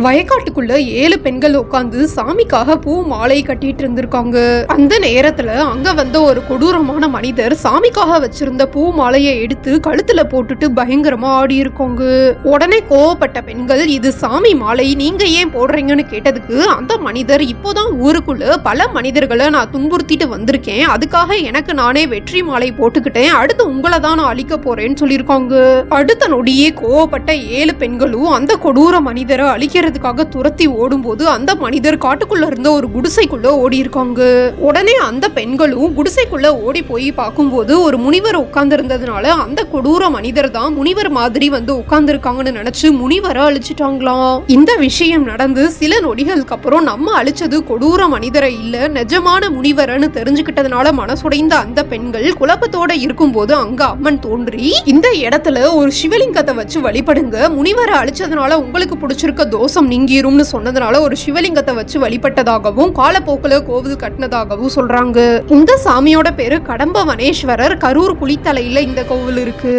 வயக்காட்டுக்குள்ள 7 பெண்கள் உட்காந்து சாமிக்காக பூ மாலை கட்டிட்டு இருந்திருக்காங்க. அந்த நேரத்துல அங்க வந்த ஒரு கொடூரமான மனிதர் சாமிக்காக வச்சிருந்த பூ மாலையை எடுத்து கழுத்துல போட்டுட்டு பயங்கரமா ஆடி இருக்காங்க. உடனே கோவப்பட்ட பெண்கள், இது சாமி மாலை, நீங்க ஏன் போடுறீங்கன்னு கேட்டதுக்கு அந்த மனிதர், இப்போதான் ஊருக்குள்ள பல மனிதர்களை நான் துன்புறுத்திட்டு வந்திருக்கேன், அதுக்காக எனக்கு நானே வெற்றி மாலை போட்டுக்கிட்டேன், அடுத்து உங்களை தான் நான் அழிக்க போறேன்னு சொல்லியிருக்காங்க. அடுத்த நொடியே கோவப்பட்ட 7 பெண்களும் அந்த கொடூர மனிதரை அழிக்கிறதுக்காக துரத்தி ஓடும்போது அந்த மனிதர் காட்டுக்குள்ள இருந்த ஒரு குடிசைக்குள்ள ஓடி இருக்காங்க. உடனே அந்த பெண்களும் குடிசைக்குள்ள ஓடி போய் பார்க்கும்போது ஒரு முனிவர் உட்கார்ந்து இருந்ததுனால அந்த கொடூர மனிதர் தான் முனிவர் மாதிரி வந்து உட்கார்ந்து இருக்காங்கன்னு நினைச்சு முனிவரை அழிச்சிட்டாங்களாம். இந்த விஷயம் நடந்து சில நொடிகளுக்கு அப்புறம் நம்ம அழிச்சது கொடூர மனிதரை இல்ல, நிஜமான முனிவரன்னு தெரிஞ்சுக்கிட்டதுனால மனசுடைந்த அந்த பெண்கள் குழப்பத்தோட இருக்கும்போது அங்க அம்மன் தோன்றி, இந்த இடத்துல ஒரு சிவலிங்கத்தை வச்சு வழிபடுங்க, முனிவரை அழிச்சதுனால உங்களுக்கு பிடிச்சிருக்க தோஷம் நீங்கிரும்னு சொன்னதுனால ஒரு சிவலிங்கத்தை வச்சு வழிபட்டதாகவும் காலப்போக்கில் கோவில் கட்டினதாகவும் சொல்றாங்க. இந்த சாமியோட பேரு கடம்ப வனேஸ்வரர். கரூர் குளித்தலையில இந்த கோவில் இருக்கு.